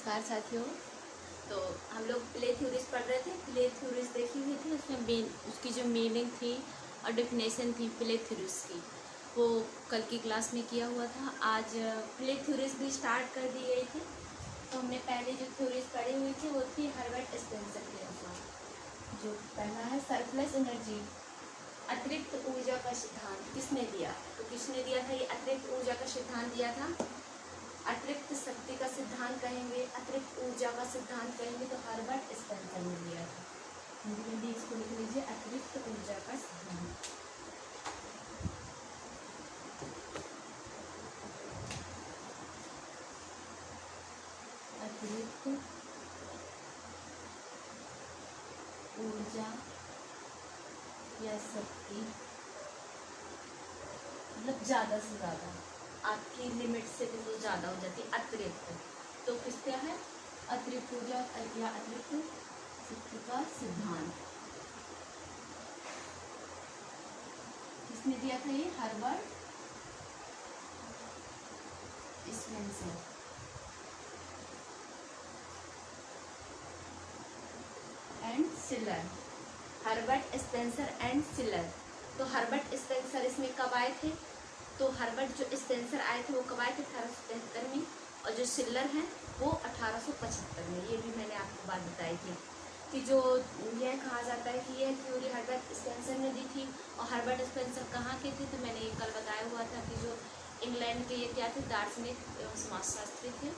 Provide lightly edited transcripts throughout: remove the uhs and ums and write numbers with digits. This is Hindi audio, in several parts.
नमस्कार साथियों। तो हम लोग प्ले थ्योरीज पढ़ रहे थे। प्ले थ्योरीज देखी हुई थी, उसमें उसकी जो मीनिंग थी और डेफिनेशन थी प्ले थ्योरीज की, वो कल की क्लास में किया हुआ था। आज प्ले थ्योरीज भी स्टार्ट कर दी गई थी। तो हमने पहले जो थ्योरीज पढ़ी हुई थी वो थी हर्बर्ट स्पेंसर के अनुसार। जो पहला है सरप्लस एनर्जी, अतिरिक्त ऊर्जा का सिद्धांत किसने दिया? तो किसने दिया था? ये अतिरिक्त ऊर्जा का सिद्धांत दिया था। अतिरिक्त शक्ति का सिद्धांत कहेंगे, अतिरिक्त ऊर्जा का सिद्धांत कहेंगे तो हर्बर्ट स्पेंसर ने दिया था। हिंदी में भी इसको लिख लीजिए, अतिरिक्त ऊर्जा का सिद्धांत। अतिरिक्त ऊर्जा या शक्ति मतलब ज़्यादा से ज़्यादा, आपकी लिमिट से भी तो ज़्यादा हो जाती है अतिरिक्त। तो किस क्या है? अतिरिक्त ऊर्जा या अतिरिक्त शक्ति का सिद्धांत किसने दिया था? ये Herbert Spencer. And sealer, Herbert Spencer and sealer. तो हर्बर्ट स्पेंसर इसमें कब आए थे? तो हर्बर्ट जो स्पेंसर आए थे वो कब आए थे? 1873 में। और जो सिलर हैं वो 1875 में। ये भी मैंने आपको बात बताई थी कि जो यह कहा जाता है कि यह थ्योरी हर्बर्ट स्पेंसर ने दी थी। और हर्बर्ट स्पेंसर कहाँ के थे? तो मैंने ये कल बताया हुआ था कि जो इंग्लैंड के ये क्या थे, दार्शनिक एवं समाजशास्त्री थे।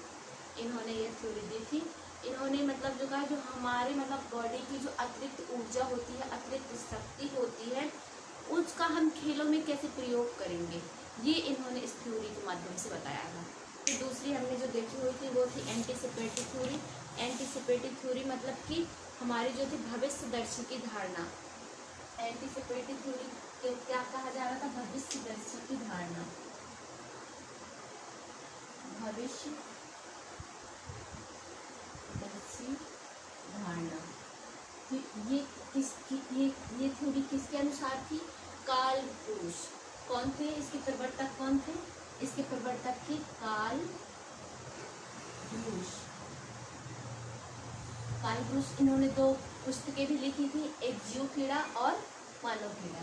इन्होंने ये थ्योरी दी थी। इन्होंने मतलब जो कहा, जो हमारे मतलब बॉडी की जो अतिरिक्त ऊर्जा होती है, अतिरिक्त शक्ति होती है, उसका हम खेलों में कैसे प्रयोग करेंगे, ये इन्होंने इस थ्योरी के माध्यम से बताया था। फिर दूसरी हमने जो देखी हुई थी वो थी एंटीसिपेटिव थ्योरी। एंटीसिपेटिव थ्योरी मतलब कि हमारी जो थी भविष्यदर्शी की धारणा। एंटीसिपेटिव थ्योरी को क्या कहा जा रहा था? भविष्यदर्शी की धारणा। भविष्य दर्शी धारणा। ये किसकी? ये थ्योरी किसके अनुसार थी? Karl Bruce. कौन थे इसके प्रवर्तक? कौन थे इसके प्रवर्तक? थे कार्ल ब्रूस। कार्ल ब्रूस, इन्होंने दो पुस्तकें भी लिखी थी, एक जीव कीड़ा और मानव कीड़ा।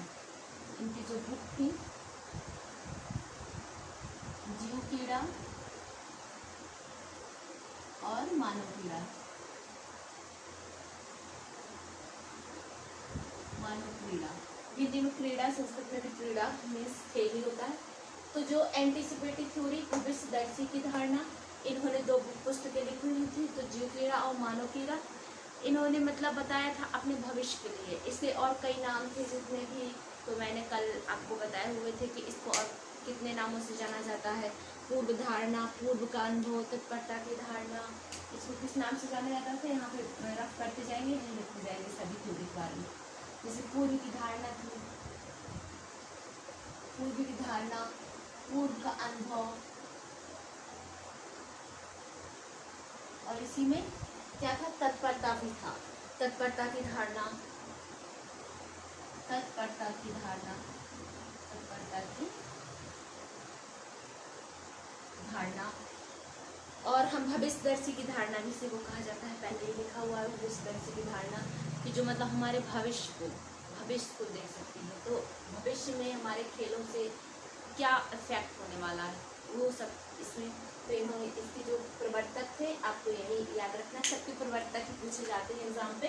इनकी जो बुक थी जीव कीड़ा और मानव कीड़ा। मानव क्रीड़ा, हिंदी में क्रीड़ा, संस्कृत में भी क्रीड़ा मीन्स खेल ही होता है। तो जो एंटीसिपेटिव थ्योरी, भविष्यदर्शी की धारणा, इन्होंने दो पुस्तकें लिखी हुई थी, तो जीव कीड़ा और मानव कीड़ा। इन्होंने मतलब बताया था अपने भविष्य के लिए। इसके और कई नाम थे जितने भी, तो मैंने कल आपको बताए हुए थे कि इसको और कितने नामों से जाना जाता है। पूर्व धारणा, पूर्व का अनुभव, तत्परता की धारणा, इसको किस नाम से जाना जाता था? यहाँ पे रफ करते जाएंगे, यहीं लिखते जाएंगे सभी थ्योरी के बारे में। जैसे पूर्व की धारणा थी, पूर्व की धारणा, पूर्व का अनुभव, और इसी में क्या था? तत्परता भी था। तत्परता की धारणा, तत्परता की धारणा, तत्परता की धारणा। और हम भविष्यदर्शी की धारणा भी इसी को कहा जाता है। पहले ही लिखा हुआ है भविष्यदर्शी की धारणा कि जो मतलब हमारे भविष्य को देख सकती है। तो भविष्य में हमारे खेलों से क्या इफेक्ट होने वाला है, वो सब इसमें। तो इन्होंने इसके जो प्रवर्तक थे, आपको यही याद रखना, सबके प्रवर्तक ही पूछे जाते हैं एग्जाम पे।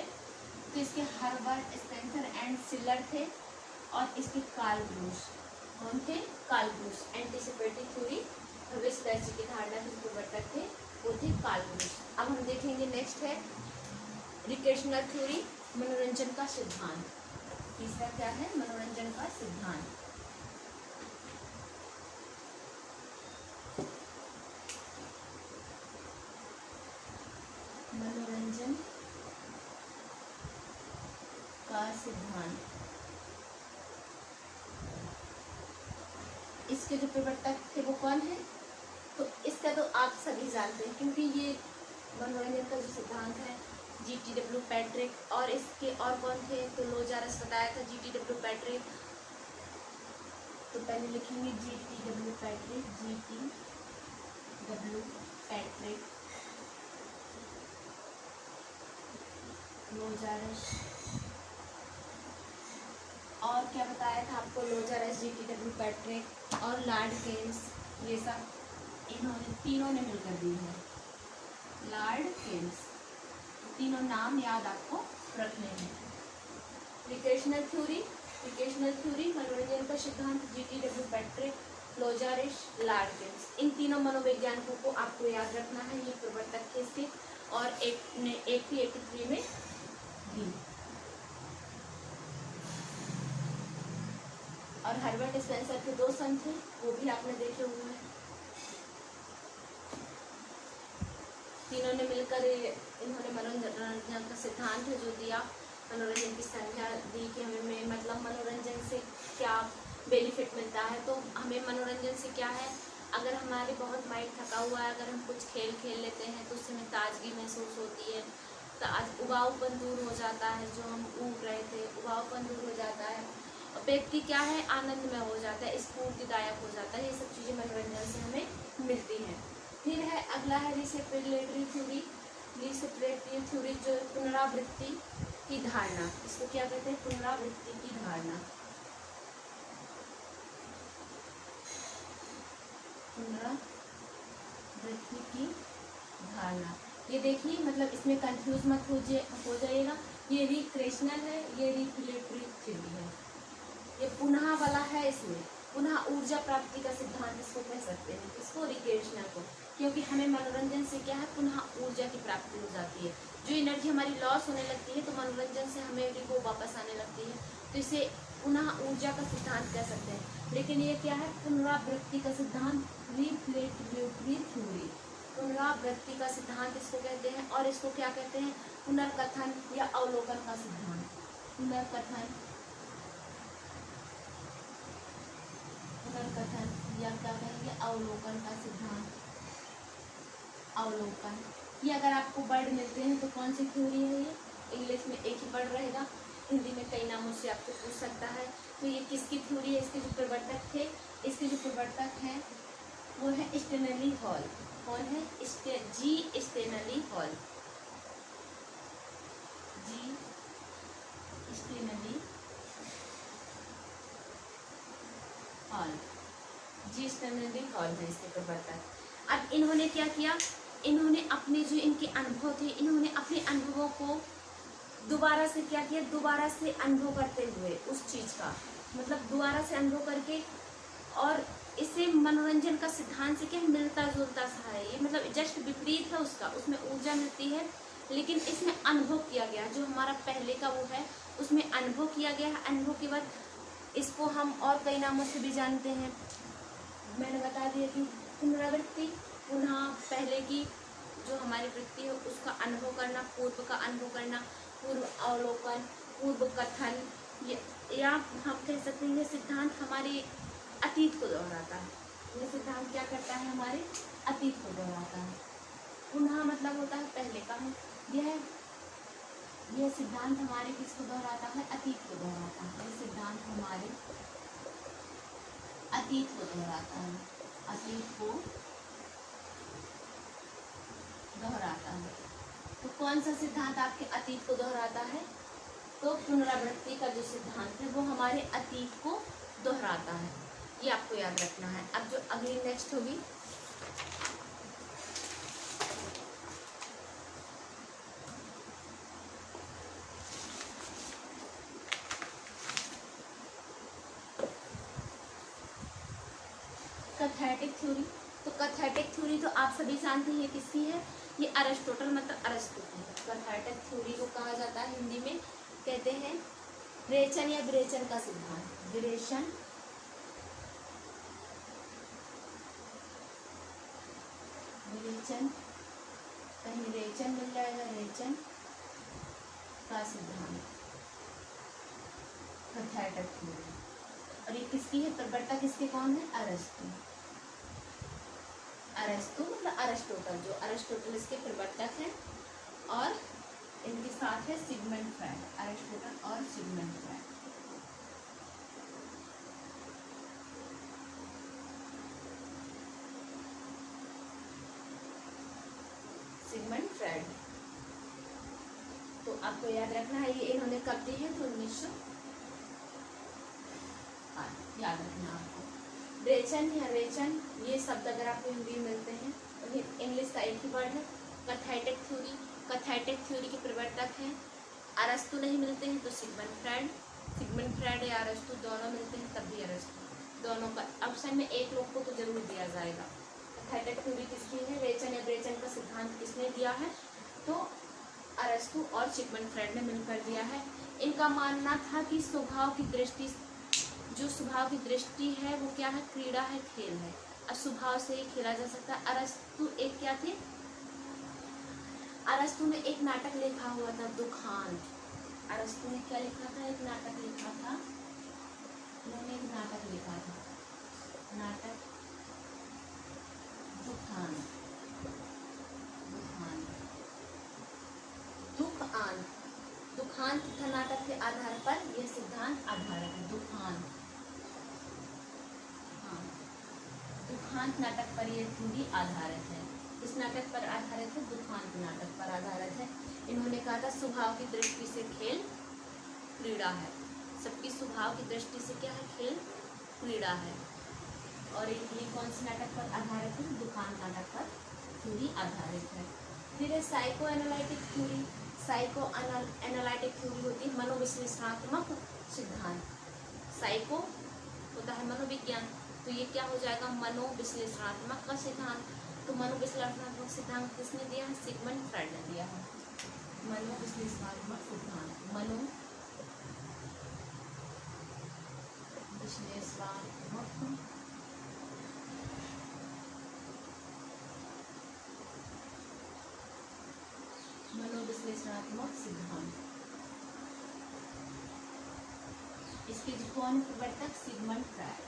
तो इसके हर्बर्ट स्पेंसर एंड सिलर थे और इसके कार्ल ब्रूस। कौन थे? Karl Bruce. एंटीसिपेटिव थ्योरी, भविष्यदर्शी की धारणा के प्रवर्तक थे वो थे कार्ल ब्रूस। अब हम देखेंगे नेक्स्ट है रिक्रेशनल थ्योरी, मनोरंजन का सिद्धांत। तीसरा क्या है? मनोरंजन का सिद्धांत। मनोरंजन का सिद्धांत। इसके जो प्रवर्तक थे वो कौन है? तो इसका तो आप सभी जानते हैं, क्योंकि ये मनोरंजन का जो सिद्धांत है GTW पैट्रिक, और इसके और कौन थे? तो लोजारस बताया था GTW पैट्रिक। तो पहले लिखेंगे GTW पैट्रिक, GTW पैट्रिक। लोजारस। और क्या बताया था आपको, लोजारस, GTW पैट्रिक और लॉर्ड केम्स, ये सब इन्होंने तीनों ने मिलकर दी है। लॉर्ड केम्स, तीनों नाम याद आपको रखने हैं। रिक्रेशनल थ्योरी, मनोरंजन का सिद्धांत, GTW पैट्रिक, लोजारिस, लॉर्ड केम्स, इन तीनों मनोवैज्ञानिकों को आपको याद रखना है। ये प्रवर्तक थे इसके, और 1883 में दी। और हर्बर्ट स्पेंसर के 2 सन थे, वो भी आपने देखे हुए हैं। तीनों ने मिलकर इन्होंने मनोरंजन का सिद्धांत है जो दिया, मनोरंजन की संख्या दी कि हमें मतलब मनोरंजन से क्या बेनिफिट मिलता है। तो हमें मनोरंजन से क्या है, अगर हमारे बहुत माइंड थका हुआ है, अगर हम कुछ खेल खेल लेते हैं तो उससे हमें ताजगी महसूस होती है, तो आज उबाऊपन दूर हो जाता है, जो हम ऊब रहे थे उबाऊपन दूर हो जाता है, व्यक्ति क्या है आनंद में हो जाता है, स्फूर्तिदायक हो जाता है। ये सब चीज़ें मनोरंजन से हमें मिलती हैं। फिर है अगला है रिसेपरेटरी थ्योरी। रिसेपरेटरी थ्योरी जो पुनरावृत्ति की धारणा, इसको क्या कहते हैं, पुनरावृत्ति की धारणा। पुनरावृत्ति की धारणा, ये देखिए मतलब इसमें कंफ्यूज मत हो जाइएगा, ये रिक्रेशनल है, ये रिफ्लेटरी थ्योरी है, ये पुनः वाला है। इसमें पुनः ऊर्जा प्राप्ति का सिद्धांत इसको कह सकते हैं, इसको रिक्रेशनल को, क्योंकि हमें मनोरंजन से क्या है पुनः ऊर्जा की प्राप्ति हो जाती है। जो एनर्जी हमारी लॉस होने लगती है तो मनोरंजन से हमें भी वो वापस आने लगती है, तो इसे पुनः ऊर्जा का सिद्धांत कह सकते हैं। लेकिन ये क्या है, पुनरावृत्ति का सिद्धांत, रिफ्लेटरी थ्योरी, पुनरावृत्ति का सिद्धांत इसको कहते हैं। और इसको क्या कहते हैं, पुनर्कथन या अवलोकन का सिद्धांत। पुनर्कथन या क्या कहेंगे, अवलोकन का सिद्धांत। अवलोकन, ये अगर आपको वर्ड मिलते हैं तो कौन सी थ्योरी है, ये इंग्लिश में एक ही वर्ड रहेगा, हिंदी में कई नामों से आपको पूछ सकता है। तो ये किसकी थ्योरी है, इसके जो प्रवर्तक थे, इसके जो प्रवर्तक हैं वो है स्टेनली हॉल। कौन है, जी स्टेनली हॉल। जी स्टेनली हॉल, जी स्टेनली हॉल है इसके प्रवर्तक। अब इन्होंने क्या किया, इन्होंने अपने जो इनके अनुभव थे, इन्होंने अपने अनुभवों को दोबारा से क्या किया, दोबारा से अनुभव करते हुए उस चीज़ का मतलब दोबारा से अनुभव करके, और इसे मनोरंजन का सिद्धांत से क्या मिलता जुलता सा है, ये मतलब जस्ट विपरीत है उसका, उसमें ऊर्जा मिलती है लेकिन इसमें अनुभव किया गया, जो हमारा पहले का वो है उसमें अनुभव किया गया है। अनुभव के बाद इसको हम और कई नामों से भी जानते हैं, मैंने बता दिया कि पुनरावृत्ति, पुनः पहले की जो हमारी वृत्ति है उसका अनुभव करना, पूर्व का अनुभव करना, पूर्व अवलोकन, पूर्व कथन, या हम कह सकते हैं ये सिद्धांत हमारे अतीत को दोहराता है। ये सिद्धांत क्या करता है, हमारे अतीत को दोहराता है। पुनः मतलब होता है पहले का है, यह सिद्धांत हमारे किसको दोहराता है, अतीत को दोहराता है। यह सिद्धांत हमारे अतीत को दोहराता है, अतीत को दोहराता है। तो कौन सा सिद्धांत आपके अतीत को दोहराता है, तो पुनरावृत्ति का जो सिद्धांत है वो हमारे अतीत को दोहराता है, ये आपको याद रखना है। अब जो अगली नेक्स्ट होगी, कैथेटिक थ्योरी। तो कैथेटिक थ्योरी तो आप सभी जानते हैं किसकी है, ये अरिस्टोटल मतलब अरस्तु की है। कैथेटिक थ्योरी को कहा जाता है हिंदी में कहते हैं विरेचन या विरेचन का सिद्धांत। विरेचन, विरेचन, कहीं रेचन मिल जाएगा, रेचन का सिद्धांत, कैथेटिक थ्योरी। और ये किसकी है, प्रवर्तक इसके कौन है, अरस्तु। अरस्तु मतलब अरिस्टोटल, जो अरिस्टोटल इसके प्रवर्तक हैं, और इनके साथ है सिगमंड फ्रायड, अरिस्टोटल और सिगमंड फ्रायड। Sigmund Freud. तो आपको याद रखना है, ये इन्होंने कब दी है, तो 1900 याद रखना आपको। रेचन या रेचन ये शब्द अगर आपको हिंदी में मिलते हैं तो इंग्लिश का एक ही वर्ड है, कैथाइटिक थ्योरी। कैथाइटिक थ्योरी के प्रवर्तक हैं अरस्तु, नहीं मिलते हैं तो सिगमंड फ्रायड या अरस्तु, दोनों मिलते हैं तब भी अरस्तु, दोनों का ऑप्शन में एक लोग को तो जरूर दिया जाएगा। कैथाइटिक थ्योरी किसकी है, रेचन या ब्रेचन का सिद्धांत किसने दिया है, तो अरस्तु और सिगमंड फ्रायड ने मिलकर दिया है। इनका मानना था कि स्वभाव की दृष्टि, जो स्वभाव की दृष्टि है वो क्या है, क्रीड़ा है, खेल है, और स्वभाव से ही खेला जा सकता है। अरस्तु एक क्या थे, अरस्तु ने एक नाटक लिखा हुआ था दुखांत। अरस्तु ने क्या लिखा था, एक नाटक लिखा था, उन्होंने एक नाटक लिखा था, नाटक दुखांत, दुखांत था नाटक के आधार पर यह सिद्धांत आधारित है। दुखांत नाटक पर यह थ्योरी आधारित है। इस नाटक पर आधारित है, दुखांत नाटक पर आधारित है। इन्होंने कहा था स्वभाव की दृष्टि से खेल क्रीड़ा है, सबकी स्वभाव की दृष्टि से क्या है, खेल क्रीड़ा है। और ये कौन से नाटक पर आधारित है, दुखांत नाटक पर थ्योरी आधारित है। फिर है psycho analytic theory. Psycho analytic theory होती है मनोविश्लेषणात्मक सिद्धांत। साइको होता है मनोविज्ञान, तो ये क्या हो जाएगा, मनोविश्लेषणात्मक का सिद्धांत। तो मनोविश्लेषणात्मक सिद्धांत किसने दिया है, सिगमंड फ्रायड ने दिया है। मनोविश्लेषणात्मक सिद्धांत, मनोविश्लेषणात्मक मनोविश्लेषणात्मक सिद्धांत, इसके कौन प्रवर्तक, सिगमंड फ्रायड।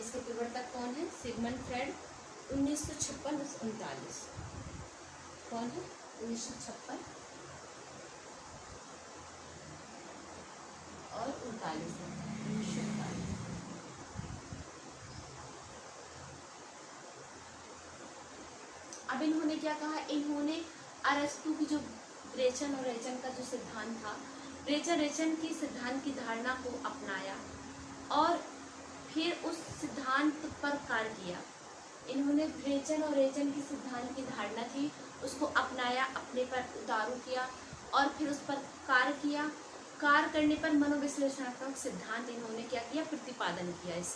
इसके प्रवर्तक कौन है, सिगमंड फ्रायड। 1956-39 कौन है, 1956 और 1939। अब इन्होंने क्या कहा, इन्होंने अरस्तु की जो ब्रेचन और रेचन का जो सिद्धांत था, ब्रेचन रेचन की सिद्धांत की धारणा को अपनाया और फिर उस सिद्धांत पर कार्य किया। इन्होंने ब्रेचन और रेचन की सिद्धांत की धारणा थी, उसको अपनाया, अपने पर उतारू किया और फिर उस पर कार्य किया। कार्य करने पर मनोविश्लेषणात्मक सिद्धांत इन्होंने क्या किया, प्रतिपादन किया। इस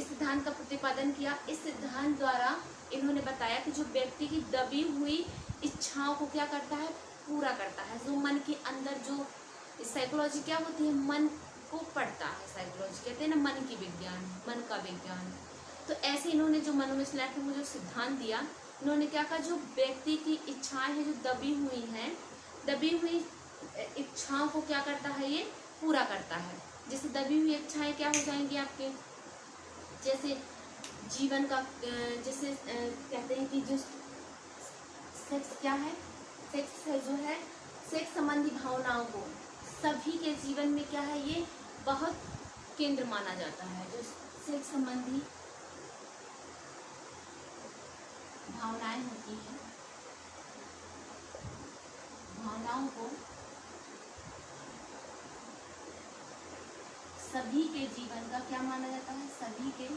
सिद्धांत का प्रतिपादन किया। इस सिद्धांत द्वारा इन्होंने बताया कि जो व्यक्ति की दबी हुई इच्छाओं को क्या करता है, पूरा करता है। जो मन के अंदर जो साइकोलॉजी क्या होती है, मन को पढ़ता है, साइकोलॉजी कहते हैं ना, मन की विज्ञान, मन का विज्ञान। तो ऐसे इन्होंने जो मनोविश्लेषण जो सिद्धांत दिया, इन्होंने क्या कहा, जो व्यक्ति की इच्छाएं हैं जो दबी हुई हैं, दबी हुई इच्छाओं को क्या करता है, ये पूरा करता है। जैसे दबी हुई इच्छाएं क्या हो जाएंगी आपके, जैसे जीवन का, जैसे कहते हैं कि जो सेक्स क्या है, सेक्स जो है, सेक्स संबंधी भावनाओं को सभी के जीवन में क्या है, ये बहुत केंद्र माना जाता है। जो सेक्स संबंधी भावनाएं होती हैं, भावनाओं को सभी के जीवन का क्या माना जाता है, सभी के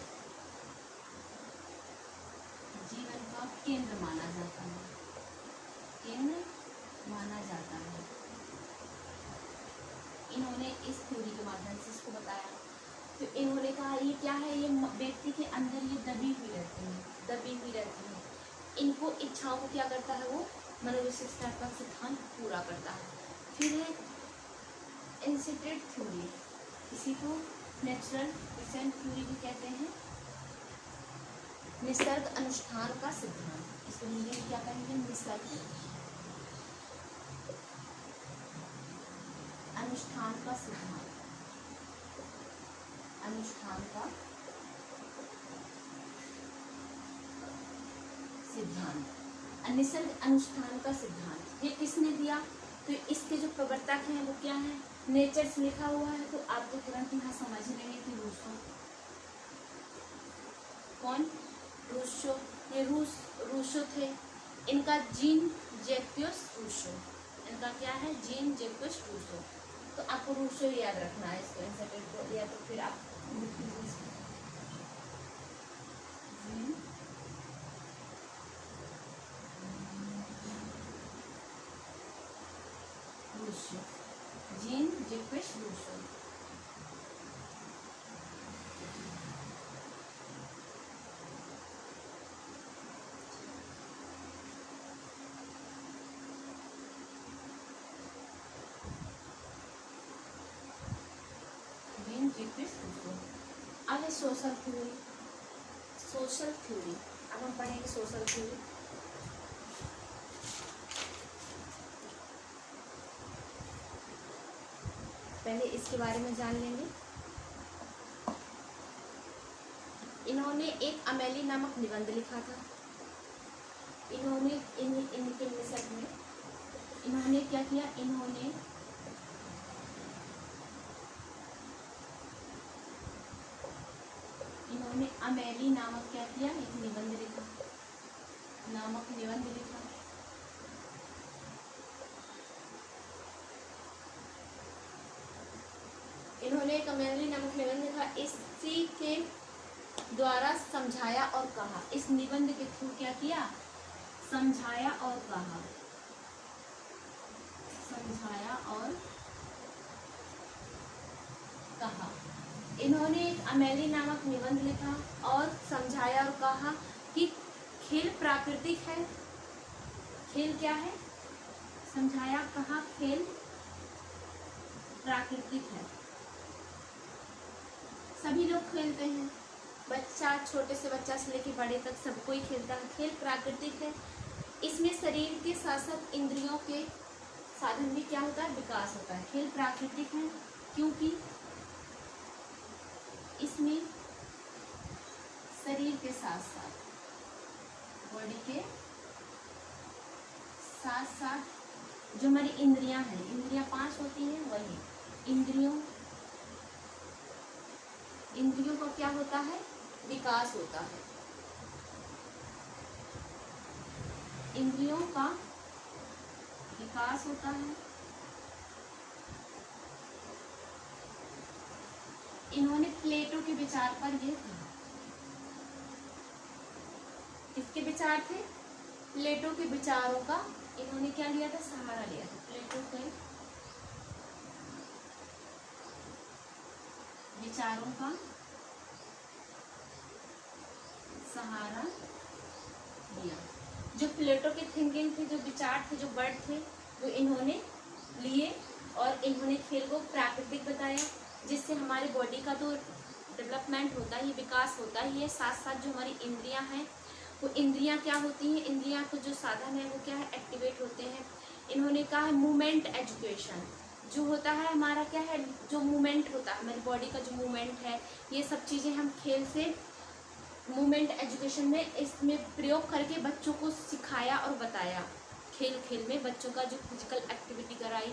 जीवन का केंद्र माना जाता है, केंद्र माना जाता है। इन्होंने इस थ्योरी के माध्यम से इसको बताया। तो इन्होंने कहा ये क्या है, ये व्यक्ति के अंदर ये दबी हुई रहती है। इनको इच्छाओं को क्या करता है, वो मनोविश्लेषणात्मक सिद्धांत पूरा करता है। फिर है इंसिडेंट थ्योरी, इसी को नेचुरल प्रेजेंट थ्योरी भी कहते हैं। निसर्ग अनुष्ठान का सिद्धांत, इसको हिंदी में क्या कहेंगे, निसर्ग अनुष्ठान का सिद्धांत, अनुष्ठान का सिद्धांत, निसर्ग अनुष्ठान का सिद्धांत ये किसने दिया, तो इसके जो प्रवर्तक हैं वो क्या है, नेचर से लिखा हुआ है, तो आप तो तुरंत यहाँ समझ लेंगे कि रूसो, कौन, रूसो ये रूसो थे। इनका जीन जैक्यूस रूसो, इनका क्या है? Jean Jacques Rousseau. तो आपको रूसो याद रखना है इसको आंसर को, या तो फिर आप रूसो, जीन जैक्यूस रूसो। अब है सोशल थ्योरी। सोशल थ्योरी, अब हम पढ़ेंगे सोशल थ्योरी। पहले इसके बारे में जान लेंगे। इन्होंने एक अमेली नामक निबंध लिखा था। इन्होंने इनके मिशन में इन्होंने क्या किया? इन्होंने अमेली नामक क्या किया? एक निबंध लिखा, इन्होंने एक अमेली नामक निबंध लिखा। इसी के द्वारा समझाया और कहा। इस निबंध के थ्रू क्या किया? समझाया और कहा। इन्होंने एक अमेली नामक निबंध लिखा और समझाया और कहा कि खेल प्राकृतिक है। खेल क्या है? समझाया, कहा खेल प्राकृतिक है। सभी लोग खेलते हैं, बच्चा, छोटे से बच्चा से लेकर बड़े तक सब कोई खेलता है। खेल प्राकृतिक है। इसमें शरीर के साथ साथ इंद्रियों के साधन भी क्या होता है? विकास होता है। खेल प्राकृतिक है क्योंकि इसमें शरीर के साथ साथ, बॉडी के साथ साथ जो हमारी इंद्रियां हैं, इंद्रियां 5 होती हैं, वही इंद्रियों का क्या होता है? विकास होता है। इंद्रियों का विकास होता है। इन्होंने प्लेटो के विचार पर ये कहा। किसके विचार थे? प्लेटो के विचारों का इन्होंने क्या लिया था? सहारा लिया था। प्लेटो के विचारों का सहारा लिया। जो प्लेटो की थिंकिंग थी, जो विचार थे, जो वर्ड थे, वो इन्होंने लिए और इन्होंने खेल को प्राकृतिक बताया, जिससे हमारी बॉडी का तो डेवलपमेंट होता ही, विकास होता ही है। साथ साथ जो हमारी इंद्रियां हैं, वो इंद्रियां क्या होती हैं? इंद्रियां को जो साधन है वो क्या है? एक्टिवेट होते हैं। इन्होंने कहा है मूवमेंट एजुकेशन, जो होता है हमारा क्या है? जो मूवमेंट होता है, हमारी बॉडी का जो मूवमेंट है, ये सब चीज़ें हम खेल से मूवमेंट एजुकेशन में इसमें प्रयोग करके बच्चों को सिखाया और बताया। खेल खेल में बच्चों का जो फिजिकल एक्टिविटी कराई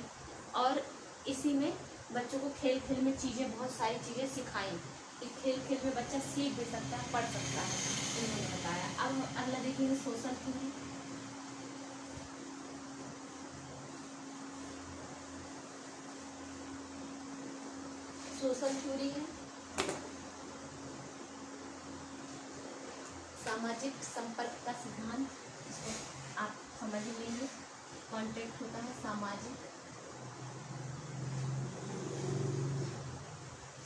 और इसी में बच्चों को खेल खेल में चीज़ें, बहुत सारी चीज़ें सिखाई। खेल खेल में बच्चा सीख भी सकता है, पढ़ सकता है, इन्होंने बताया। अब अगला देखेंगे सोशल थ्योरी। सोशल थ्योरी है सामाजिक संपर्क का सिद्धांत। इसको आप समझ लेंगे। कॉन्टेक्ट होता है सामाजिक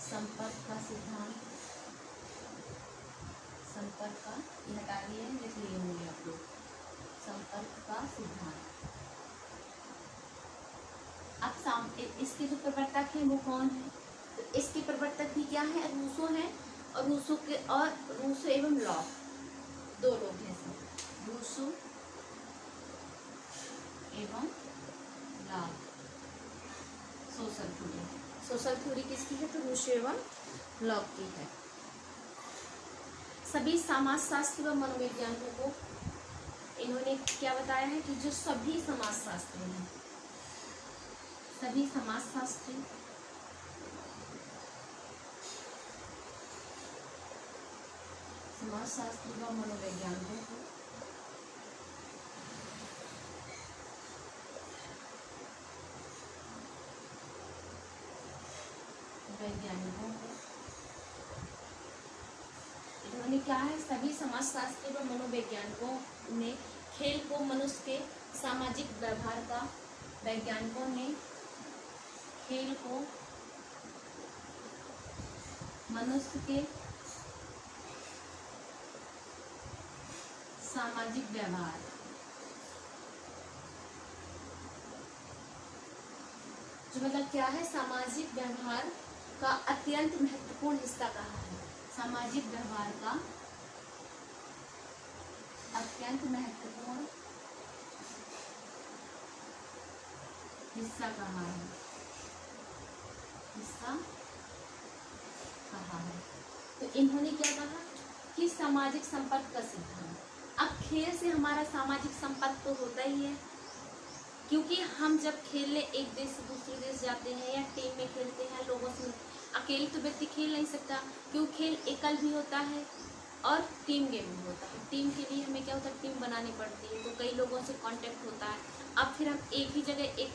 संपर्क का सिद्धांत। संपर्क का, ये हटा दिए, लिख लिए होंगे आप लोग। संपर्क का सिद्धांत। अब इसके जो प्रवर्तक हैं वो कौन है? तो इसके प्रवर्तक भी क्या है? रूसो हैं। और रूसो एवं लॉक, 2 लोग हैं सब। रूसो एवं लॉक। सोशल थ्योरी किसकी है? तो रूसो एवं लॉक की है। सभी समाजशास्त्री व मनोवैज्ञानिकों को इन्होंने क्या बताया है कि जो सभी समाजशास्त्री हैं, सभी समाजशास्त्री समाजशास्त्री व मनोवैज्ञानिकों को इन्होंने क्या है, सभी समाजशास्त्री व मनोवैज्ञानिकों ने खेल को मनुष्य के सामाजिक व्यवहार का, वैज्ञानिकों ने खेल को मनुष्य के सामाजिक व्यवहार, जो मतलब क्या है, सामाजिक व्यवहार का अत्यंत महत्वपूर्ण हिस्सा कहा है। सामाजिक व्यवहार का अत्यंत महत्वपूर्ण हिस्सा कहा है, तो इन्होंने क्या कहा कि सामाजिक संपर्क का सिद्धांत। अब खेल से हमारा सामाजिक संपर्क तो होता ही है, क्योंकि हम जब खेलने एक देश से दूसरे देश जाते हैं या टीम में खेलते हैं लोगों से, अकेले तो व्यक्ति खेल नहीं सकता, क्योंकि खेल एकल भी होता है और टीम गेम भी होता है। टीम के लिए हमें क्या होता है, टीम बनानी पड़ती है, तो कई लोगों से कांटेक्ट होता है। अब फिर हम एक ही जगह, एक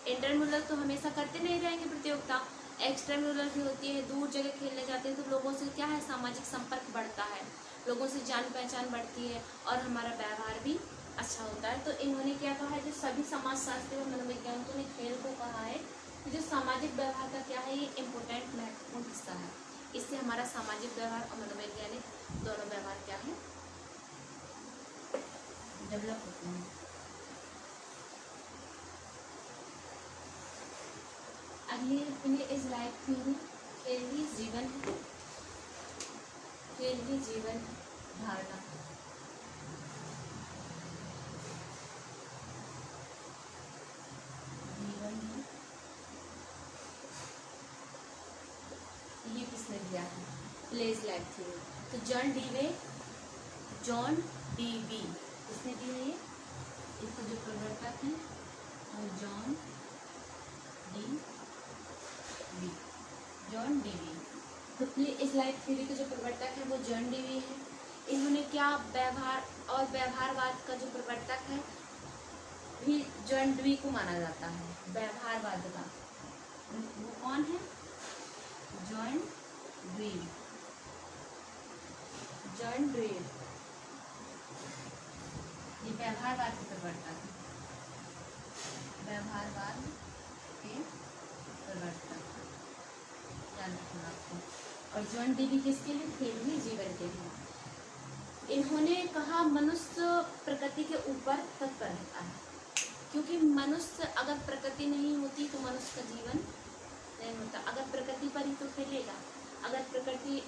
इंटरम्यूरल तो हमेशा करते नहीं रहेंगे प्रतियोगिता, एक्स्ट्राम्यूरल भी होती है, दूर जगह खेलने जाते हैं, तो लोगों से क्या है, सामाजिक संपर्क बढ़ता है, लोगों से जान पहचान बढ़ती है और हमारा व्यवहार भी अच्छा होता है। तो इन्होंने क्या कहा है, जो सभी समाजशास्त्री और मनोवैज्ञानिकों ने खेल को कहा है कि जो सामाजिक व्यवहार का क्या है, ये इम्पोर्टेंट महत्वपूर्ण हिस्सा है। इससे हमारा सामाजिक व्यवहार और मनोवैज्ञानिक दोनों व्यवहार क्या है, डेवलप होते हैं। अगली अपने इज लाइफ थ्योरी, खेल ही जीवन है, खेल ही जीवन धारणा। ये किसने दिया है, प्लेज लाइफ थ्योरी, तो जॉन डीवी किसने दी है ये, इसके जो प्रवर्तक हैं वो जॉन डीवी। तो प्लेज लाइफ थ्योरी के जो प्रवर्तक है वो जॉन डीवी है। इन्होंने क्या, व्यवहार और व्यवहारवाद का जो प्रवर्तक है भी जॉन डीवी को माना जाता है, व्यवहारवाद का वो कौन है, जॉन डीवी। ये व्यवहारवाद के प्रवर्तक, व्यवहारवाद के प्रवर्तक याद रखना आपको। और जॉन डीवी किसके लिए, खेल ही जीवन के लिए। इन्होंने कहा मनुष्य प्रकृति के ऊपर तत्पर रहता है, क्योंकि मनुष्य अगर प्रकृति नहीं होती तो मनुष्य का जीवन नहीं होता। अगर प्रकृति पर ही तो खेलेगा, अगर प्रकृति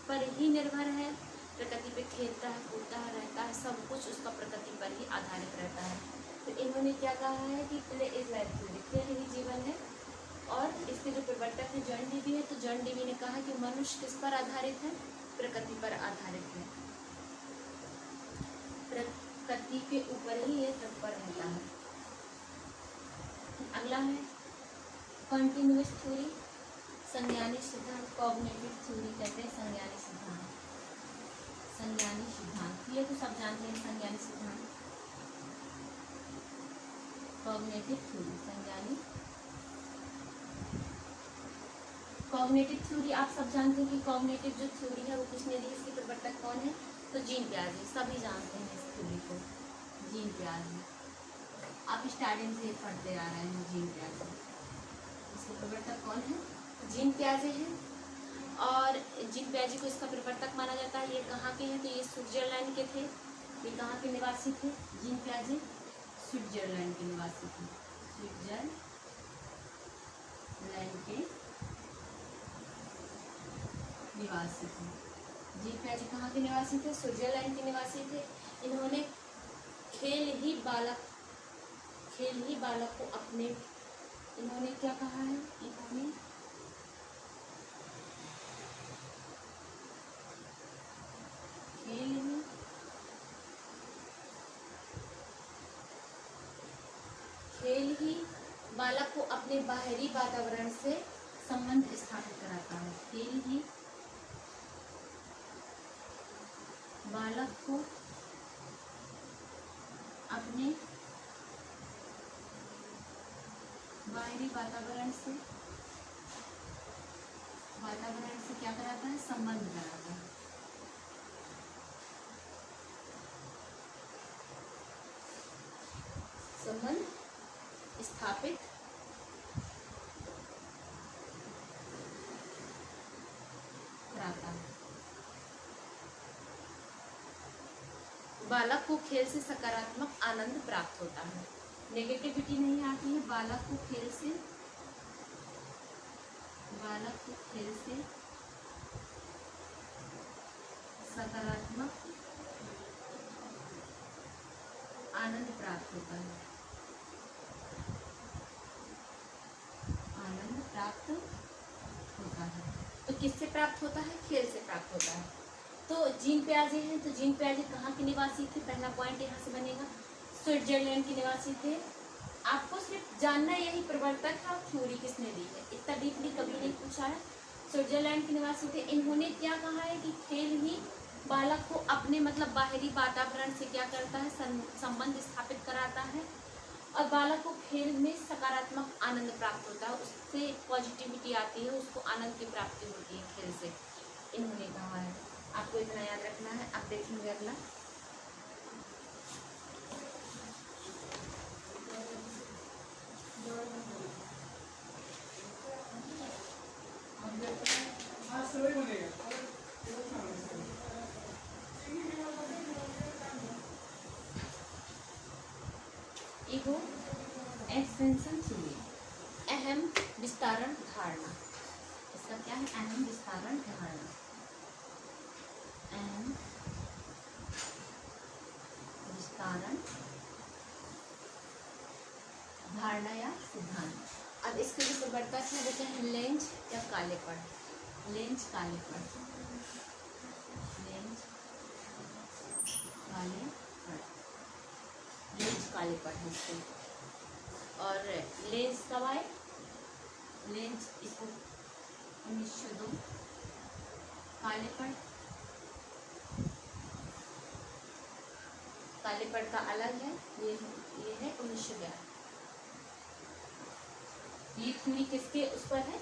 पर ही निर्भर है, प्रकृति पे खेलता है, कूदता है, रहता है, सब कुछ उसका प्रकृति पर ही आधारित रहता है। तो इन्होंने क्या कहा है कि प्ले इज लाइफ थ्योरी, खेल ही जीवन है। और इसके जो प्रवर्तक है जॉन डीवी है, तो जॉन डीवी ने कहा कि मनुष्य किस पर आधारित है, प्रकृति पर आधारित है, प्रकृति के ऊपर ही ये तत्पर रहता है। अगला है कॉन्टिन्यूअस थ्योरी, संज्ञानिक सिद्धांत, कॉग्निटिव थ्योरी कहते हैं संज्ञानिक सिद्धांत। ये तो सब जानते हैं, संज्ञानिक सिद्धांत, कॉग्निटिव थ्योरी, कॉग्निटिव थ्योरी आप सब जानते हैं कि कॉग्निटिव जो थ्योरी है वो किसने दी, इसके प्रवर्तक कौन है, तो जीन पियाजे, सभी जानते हैं इस थ्योरी को, जीन पियाजे। आप स्टार्टिंग से पढ़ते आ रहे हैं जीन पियाजे, इसके प्रवर्तक कौन है, जीन पियाजे हैं। और जीन पियाजे को इसका प्रवर्तक माना जाता है। ये कहाँ के हैं, तो ये स्विट्जरलैंड के थे। ये कहाँ के निवासी थे, जीन पियाजे स्विट्जरलैंड के निवासी थे, स्विट्जरलैंड के निवासी थे। जीन पियाजे कहाँ के निवासी थे, स्विट्जरलैंड के निवासी थे। इन्होंने खेल ही बालक को अपने, इन्होंने क्या कहा है, इन्होंने खेल ही बालक को अपने बाहरी वातावरण से संबंध स्थापित कराता है। खेल ही बालक को अपने बाहरी वातावरण से क्या कराता है, संबंध कराता है। संबंध स्थापित कराता है। बालक को खेल से सकारात्मक आनंद प्राप्त होता है। नेगेटिविटी नहीं आती है। बालक को खेल से सकारात्मक आनंद प्राप्त होता है। आनंद प्राप्त होता है। तो किससे प्राप्त होता है? खेल से प्राप्त होता है। तो जीन पियाजे हैं, तो जीन पियाजे कहाँ के निवासी थे? पहला पॉइंट यहाँ से बनेगा, स्विट्जरलैंड के निवासी थे। आपको सिर्फ जानना यही प्रवर्तक है और थ्योरी किसने दी है, इतना डीपली कभी नहीं पूछा है। स्विट्जरलैंड के निवासी थे। इन्होंने क्या कहा है कि खेल ही बालक को अपने मतलब बाहरी वातावरण से क्या करता है, संबंध स्थापित कराता है और बालक को खेल में सकारात्मक आनंद प्राप्त होता है, उससे पॉजिटिविटी आती है, उसको आनंद की प्राप्ति होती है खेल से, इन्होंने कहा है। आपको इतना याद रखना है। अब देखेंगे अगला। ईगो एक्सपेंशन थ्योरी, अहम विस्तारण धारणा। इसका क्या है? अहम विस्तारण धारणा। अहम विस्तारण धारणा या सिद्धांत। अब इसके जो प्रवर्तक है वो क्या है? लेंज या कालेपन। लेंज कालेपन, लेंज कालेपन, लेंज कालेपन है इसको। और लेंज कब आए? लेंज इसको 1902। कालेपन, कालेपन का अलग है, ये है 1911। ये थ्योरी किसके उस पर है?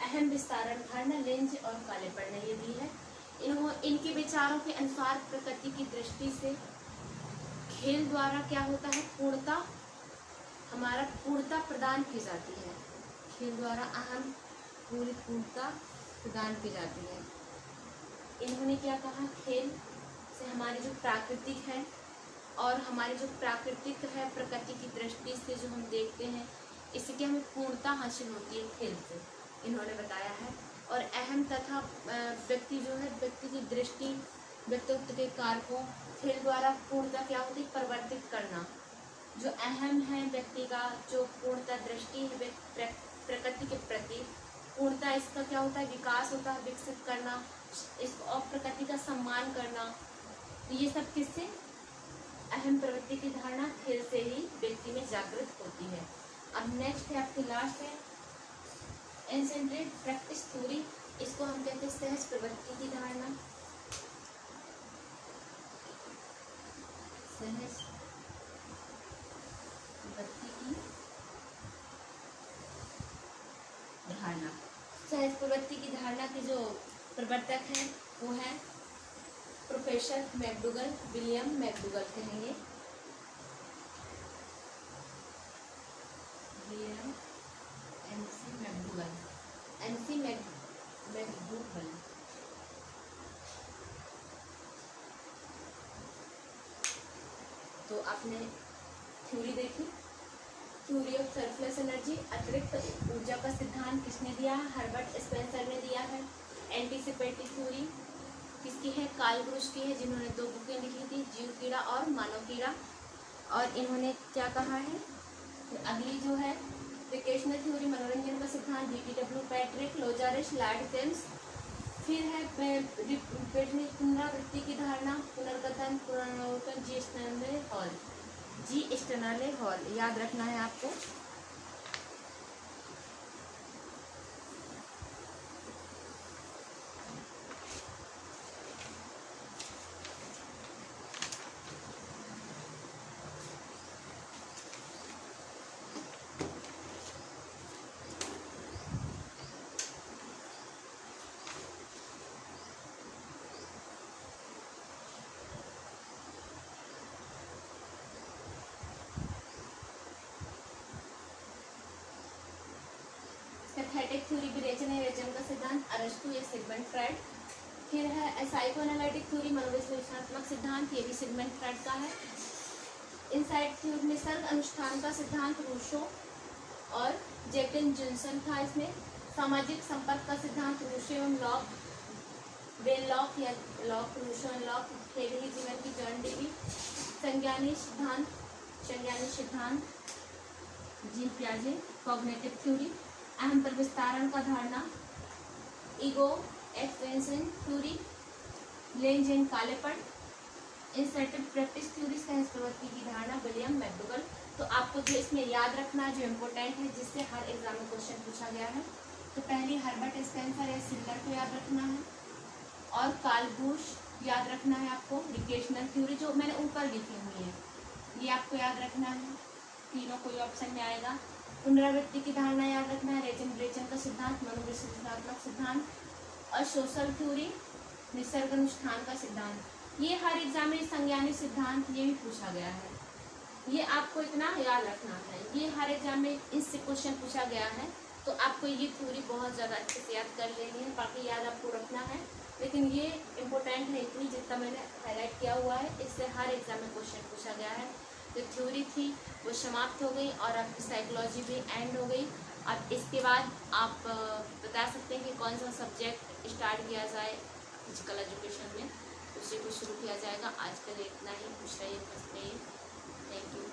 अहम विस्तारण धारणा, लेंज और कालेपन ने ये दी है। इनके विचारों के अनुसार प्रकृति की दृष्टि से खेल द्वारा क्या होता है? पूर्णता प्रदान की जाती है। खेल द्वारा पूर्णता प्रदान की जाती है। इन्होंने क्या कहा? खेल से हमारी जो प्राकृतिक है और हमारी जो प्राकृतिक है प्रकृति की दृष्टि से जो हम देखते हैं, इससे हमें पूर्णता हासिल होती है खेल से, इन्होंने बताया है। और अहम तथा व्यक्ति जो है, व्यक्ति की दृष्टि, व्यक्तित्व के कारकों खेल द्वारा पूर्णता क्या होती है? परिवर्तित करना। जो अहम है व्यक्ति का जो पूर्णता दृष्टि है प्रकृति के प्रति, पूर्णता इसका क्या होता है? विकास होता है, विकसित करना, इसको और प्रकृति का सम्मान करना। तो ये सब किससे? अहम प्रवृत्ति की धारणा खेल से ही व्यक्ति में जागृत होती है। अब नेक्स्ट है आपकी लास्ट है एनसेंट्रेट प्रैक्टिस थ्योरी। इसको हम कहते हैं सहज प्रवृत्ति की धारणा। सहज प्रवृत्ति की धारणा। सहज प्रवृत्ति की धारणा के जो प्रवर्तक हैं वो है प्रोफेसर मैकडूगल, विलियम मैकडूगल कहेंगे। William NC McDougall, NC McDougall. तो आपने थ्योरी देखी, थ्योरी ऑफ सरप्लस एनर्जी, अतिरिक्त ऊर्जा का सिद्धांत किसने दिया है? हर्बर्ट स्पेंसर ने दिया है। एंटीसिपेटरी थ्योरी किसकी है? कार्ल ब्रूश की है, जिन्होंने 2 बुकें लिखी थी, जीव कीड़ा और मानव कीड़ा। और इन्होंने क्या कहा है? तो अगली जो है रिकेशनल थ्योरी, मनोरंजन का सिद्धांत, DTW पैट्रिक, लोजारिस, लॉर्ड जेम्स। फिर है पुनरावृत्ति की धारणा, पुनर्गठन, पुनरावलोकन, जी स्टर्नाले हॉल याद रखना है आपको। पैथेटिक थ्योरी विरेचन है विरेचन का सिद्धांत, अरस्तु या सिगमंड फ्राइड। फिर है साइकोएनालिटिक थ्योरी मनोविश्लेषणात्मक सिद्धांत, ये भी सिगमंड फ्राइड का है। इनसाइट थ्योरी निसर्ग अनुष्ठान का सिद्धांत रूसो और जैकन जॉनसन था इसमें। सामाजिक संपर्क का सिद्धांत रूसो एवं लॉक, बेन लॉक या लॉक, रूसो एंड लॉक। खेल ही जीवन की जॉन डेवी। संज्ञानी सिद्धांत जीन पियाजे। कॉग्निटिव थ्योरी अहम पर विस्तारण का धारणा, ego expansion theory, Lange and कालेपन। इंसर्टिव प्रैक्टिस थ्योरी सहज प्रवृत्ति की धारणा, विलियम मैकडूगल। तो आपको जो इसमें याद रखना है जो इम्पोर्टेंट है जिससे हर एग्जाम में क्वेश्चन पूछा गया है, तो पहली हर्बर्ट स्पेंसर या सिल्लर को याद रखना है और कार्ल बुश याद रखना है आपको। रिक्रिएशनल थ्योरी जो मैंने ऊपर लिखी हुई है ये आपको याद रखना है, तीनों कोई ऑप्शन में आएगा। पुनरावृत्ति की धारणा याद रखना है, रेचन का सिद्धांत, मनोविश्लेषणात्मक सिद्धांत और सोशल थ्योरी, निसर्ग अनुष्ठान का सिद्धांत। ये हर एग्जाम में संज्ञानी सिद्धांत ये भी पूछा गया है, ये आपको इतना याद रखना है। ये हर एग्जाम में इससे क्वेश्चन पूछा गया है, तो आपको ये थ्योरी बहुत ज़्यादा अच्छे से याद कर लेनी है, बाकी याद आपको रखना है। लेकिन ये इम्पोर्टेंट है इतनी जितना मैंने हाईलाइट किया हुआ है, इससे हर एग्जाम में क्वेश्चन पूछा गया है। जो थ्योरी थी वो समाप्त हो गई और आपकी साइकोलॉजी भी एंड हो गई। अब इसके बाद आप बता सकते हैं कि कौन सा सब्जेक्ट स्टार्ट किया जाए फिजिकल एजुकेशन में, उसी को शुरू किया जाएगा। आज के लिए इतना ही, पूछ रही है बस में। Thank you.